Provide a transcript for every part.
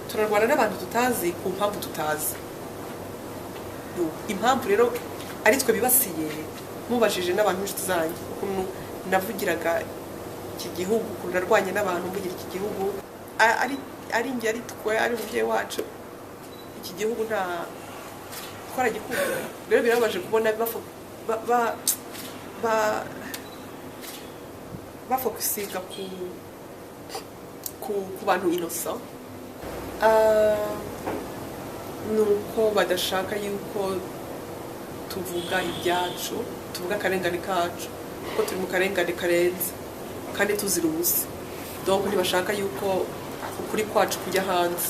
turarwana n'abantu tutazi ku mpamvu tutazi. Impamvu rero ari twe bibasiye mubajije n'abantu inshuti zanyu ukuntu navugiraga iki gihugu, ukuntu narwanye n'abantu mvugira iki gihugu, ari njye ari twe ari umubyeyi wacu, iki gihugu nta twaragikunda. Rero birabaje kubona bafokusinga ku bantu innocent, nuko badashaka yuko tuvuga ibyacu, tuvuga akarengane kacu, kuko turi mu karengane karenze kandi tuzira ubusa. Donc ntibashaka yuko ukuri kwacu kujya hanze.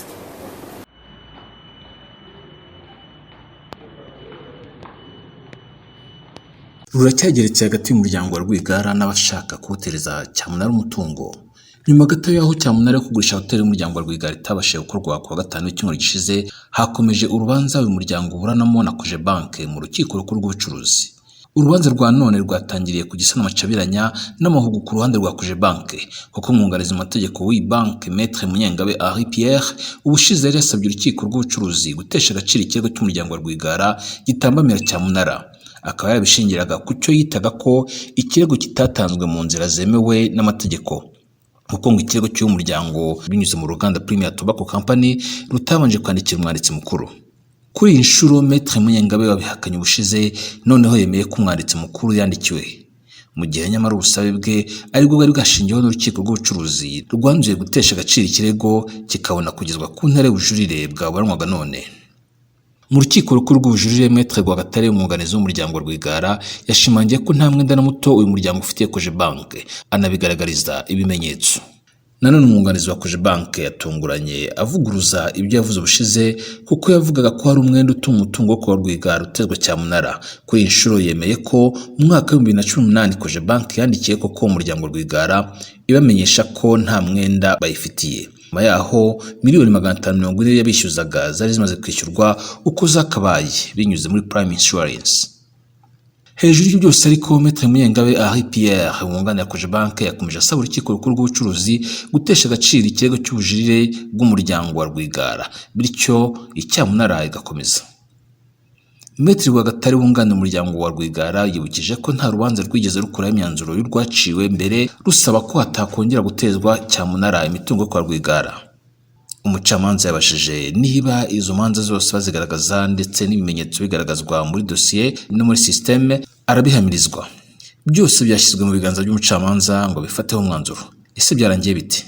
Ruracyageretse hagati y'umuryango wa Rwigara n'abashaka kubatereza Cyamunara umutungo. Nyuma gato y'aho Cyamunara yo kugurisha hoteli y'umuryango wa Rwigara itabashije gukorwa ku wa gatanu w'icyumweru gishize, hakomeje urubanza uyu muryango uburanamo na Cogebanque mu rukiko rukuru rw'ubucuruzi. Urubanza rwa none rwatangiriye ku gisa n'amacabiranya n'amahugu ku ruhande rwa Cogebanque, kuko umwunganizi mu mategeko w'iyi banki Maître Munyengabe Henri Pierre ubushize yari yasabye urukiko rw'ubucuruzi gutesha agaciro ikirego cy'umuryango wa Rwigara gitambamira Cyamunara. Akaba yabishingiraga ku cyo yitaga ko ikirego kitatanzwe mu nzira zemewe n'amategeko, kuko ngo ikirego cy'uyu muryango binyuze mu ruganda Premier Tobacco Company rutabanje kwandikira umwanditsi mukuru. Kuri iyi nshuro Maître Munyengabe wabihakanye ubushize, noneho yemeye ko umwanditsi mukuru yandikiwe, mu gihe nyamara ubusabe bwe aribwo bwari bwashingiweho n'urukiko rw'ubucuruzi rwanzuye gutesha agaciro ikirego kikabona kugezwa ku ntare y'ubujurire bwaburanwaga none. Mu rukiko rukuru rw'ubujurire Maître Rwagatare umwunganizi w'umuryango wa Rwigara yashimangiye ko nta mwenda na muto uyu muryango ufitiye Cogebanque, anabigaragariza ibimenyetso. Nanone umwunganizi wa Cogebanque yatunguranye avuguruza ibyo yavuze ubushize, kuko yavugaga ko hari umwenda utuma umutungo wo kwa Rwigara utezwa Cyamunara. Kuri iyi nshuro yemeye ko mu mwaka wa 2018 Cogebanque yandikiye ko umuryango Rwigara ibamenyesha ko nta mwenda bayifitiye. Nyuma yaho miliyoni 540 yabishyuzaga zari zimaze kwishyurwa uko zakabaye binyuze muri Prime Insurance. Hejuru y'ibyo byose ariko Maître Munyengabe Henri Pierre umwunganira Cogebanque yakomeje asaba urukiko rukuru rw'ubucuruzi gutesha agaciro ikirego cy'ubujurire bw'umuryango wa Rwigara, bityo Cyamunara igakomeza. Maître Rwagatare wunganira umuryango wa Rwigara yibukije ko nta rubanza rwigeze rukuraho imyanzuro y'urwaciwe mbere rusaba ko hatakongera gutezwa Cyamunara imitungo kwa Rwigara. Umucamanza yabashije niba izo manza zose bazigaragaza ndetse n'ibimenyetso bigaragazwa muri dosiye no muri systeme arabihamirizwa. Byose byashyizwe mu biganza by'umucamanza ngo bifateho umwanzuro. Ese byarangiye biti?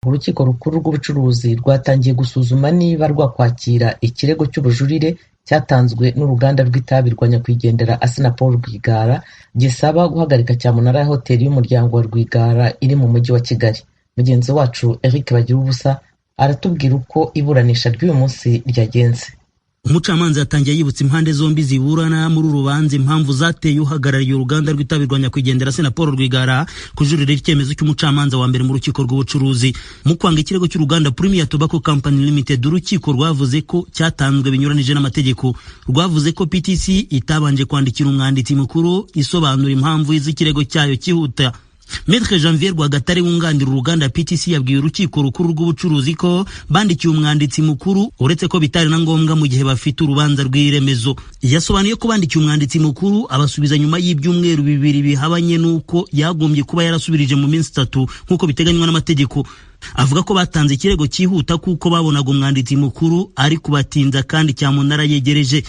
Urukiko rukuru rw'ubucuruzi rwatangiye gusuzuma niba rwakwakira ikirego cy'ubujurire cyatanzwe n'uruganda rw'itabi rwa nyakwigendera Paul Rwigara gisaba guhagarika Cyamunara ya hoteli y'umuryango wa Rwigara iri mu mujyi wa Kigali. Mugenzi wacu Eric Bagirubusa aratubwira uko iburanisha ry'uyu munsi ryagenze. Umucamanza yatangiye yibutsa impande zombi ziburana muri urubanza impamvu zateye uhagarariye uruganda rw'itabi rwa nyakwigendera Paul Rwigara kujurira icyemezo cy'umucamanza wa mbere mu rukiko rw'ubucuruzi. Mu kwanga ikirego cy'uruganda Premier Tobacco Company Limited, urukiko rwavuze ko cyatanzwe binyuranije n'amategeko. Rwavuze ko PTC itabanje kwandikira umwanditsi mukuru isobanura impamvu z'ikirego cyayo cyihuta. Maître Janvier Rwagatare wunganira uruganda PTC yabwiye urukiko rukuru rw'ubucuruzi ko bandikiye umwanditsi mukuru uretse ko bitari na ngombwa mu gihe bafite urubanza rw'iremezo. Yasobanuye ko bandikiye umwanditsi mukuru abasubiza nyuma y'ibyumweru bibiri bihabanye nuko yagombye kuba yarasubirije mu minsi 3 nkuko biteganywa n'amategeko. Avuga ko batanze ikirego cyihuta kuko babonaga umwanditsi mukuru ari kubatinza kandi Cyamunara yegereje.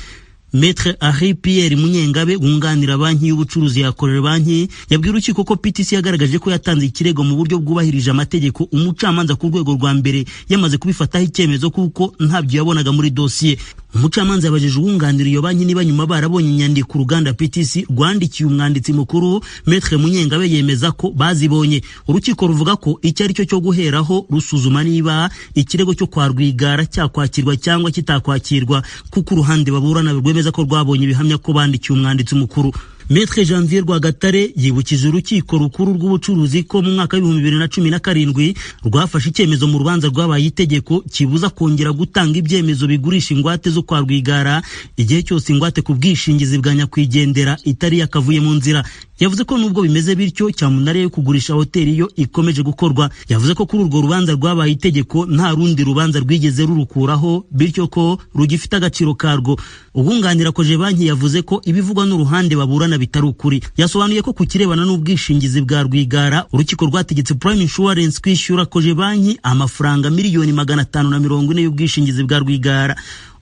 Maître Henri Pierre Munyengabe wunganira banki y'ubucuruzi yakorera banki yabwiye urukiko ko PTC yagaragaje ko yatanze ikirego mu buryo bwubahirije amategeko. Umucamanza ku rwego rwa mbere yamaze kubifataho icyemezo kuko ntabyo yabonaga muri dosiye. Umucamanza yabajije uwunganira iyo banki niba nyuma barabonye inyandiko uruganda PTC rwandikiye umwanditsi mukuru. Maître Munyengabe yemeza ko bazibonye. Urukiko ruvuga ko icyo ari cyo guheraho rusuzuma niba ikirego cyo kwa Rwigara cyakwakirwa cyangwa kitakwakirwa, kuko uruhande baburana rwemeza ko rwabonye ibihamya ko bandikiye umwanditsi mukuru. Maître Janvier Rwagatare yibukije urukiko rukuru rw'ubucuruzi ko mu mwaka wa 2017 rwafashe icyemezo mu rubanza rwabaye itegeko kibuza kongera gutanga ibyemezo bigurisha ingwate zo kwa Rwigara igihe cyose ingwate ku bwishingizi bwa nyakwigendera itari yakavuye mu nzira. Yavuze ko nubwo bimeze bityo Cyamunara yo kugurisha hoteli yo ikomeje gukorwa. Yavuze ko kuri urwo rubanza rwabaye itegeko nta rundi rubanza rwigeze rurukuraho, bityo ko rugifite agaciro karwo. Ubunganira koje banki yavuze ko ibivugwa n'uruhande baburana bitari ukuri. Yasobanuye ko kukirebana n'ubwishingizi bwa Rwigara urukiko rwategetse Prime Insurance kwishyura koje banki amafaranga miliyoni 540 y'ubwishingizi bwa Rwigara.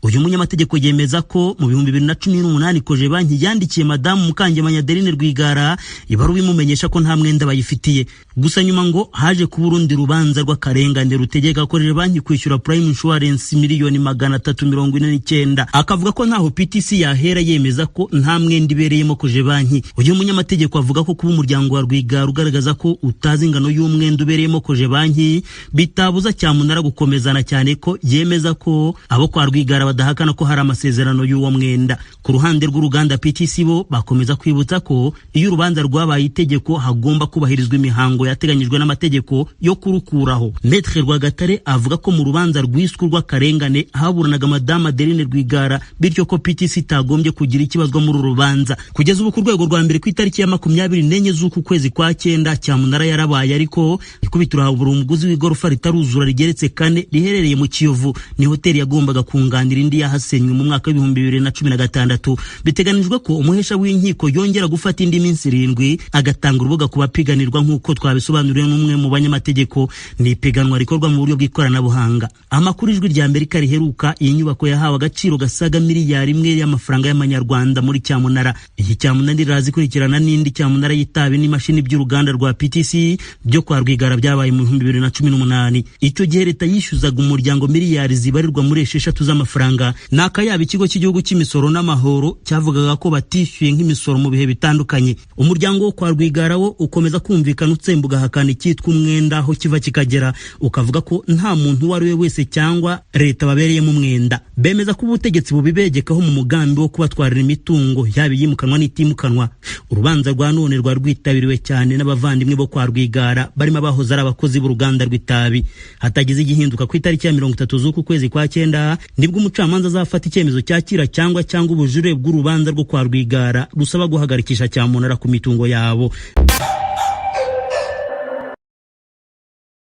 Uyu munyamategeko yemeza ko mu 2018 koje banki yandikiye Madamu Mukangemanyi Adeline Rwigara ibaruwa imumenyesha ko nta mwenda bayifitiye. Gusa nyuma ngo haje kuba urundi rubanza rw'akarengane rutegeka koje banki kwishyura Prime Insurance miliyoni 349. Akavuga ko ntaho PTC yahera yemeza ko nta mwenda ibereyemo koje banki. Uyu munyamategeko avuga ko kuba umuryango wa Rwigara ugaragaza ko utazi ingano y'umwenda ubereyemo koje banki bitabuza Cyamunara gukomezana, cyane ko yemeza ko abo kwa Rwigara badahakana ko hari amasezerano y'uwo mwenda. Ku ruhande rw'uruganda PTC bo bakomeza kwibutsa ko iyo urubanza rwabaye itegeko hagomba kubahirizwa imihango yateganyijwe n'amategeko yo kurukuraho. Maître Rwagatare avuga ko mu rubanza rwiswe rw'akarengane haburanaga Madame Adeline Rwigara, bityo ko PTC itagombye kugira ikibazwa muri rubanza. Kugeza ubu ku rwego rwa mbere ku itariki ya 24 z'uku kwezi kwa 9 Cyamunara yarabaye, ariko ikubitiro buri umuguzi w'igorofa ritaruzura rigeretse 4 riherereye mu Kiyovu ni hoteli yagombaga kunganira indi yahasenywe mu mwaka wa 2016. Biteganijwe ko umuhesha w'inkiko yongera gufata indi minsi 7 agatanga urubuga kubapiganirwa nk'uko twabisobanuriwe n'umwe mu banyamategeko. Ni ipiganwa rikorwa mu buryo bw'ikoranabuhanga. Amakuru ijwi rya Amerika riheruka iyi nyubako yahawe agaciro gasaga miliyari 1 y'amafaranga y'amanyarwanda muri Cyamunara. Iyi Cyamunara irazikurikirana n'indi Cyamunara y'itabi n'imashini by'uruganda rwa PTC byo kwa Rwigara byabaye mu 2018. Icyo gihe leta yishyuzaga umuryango miliyari zibarirwa muri 6 z'amafaranga. Nakayaba ikigo cy'igihugu cy'imisoro n'amahoro cyavugaga ko batishyuye nk'imisoro mu bihe bitandukanye. Umuryango wo kwa Rwigara wo ukomeza kumvikana utsembuga hakana icyitwa umwenda aho kiva kikagera, ukavuga ko nta muntu wari we wese cyangwa leta babereyemo umwenda. Bemeza ko ubutegetsi bubibegekaho mu mugambi wo kubatwarira imitungo yaba yimukanwa n'itimukanwa. Urubanza rwa none rwa rwitabiriwe cyane n'abavandimwe bo kwa Rwigara barimo abahoze ari abakozi b'uruganda rw'itabi. Hatagize igihinduka ku itariki ya 30 z'uku kwezi kwa 9 nibwo umucamanza azafata icyemezo cyakira cyangwa ubujurire bw'urubanza rwo kwa Rwigara rusaba guhagarikisha Cyamunara ku mitungo yabo.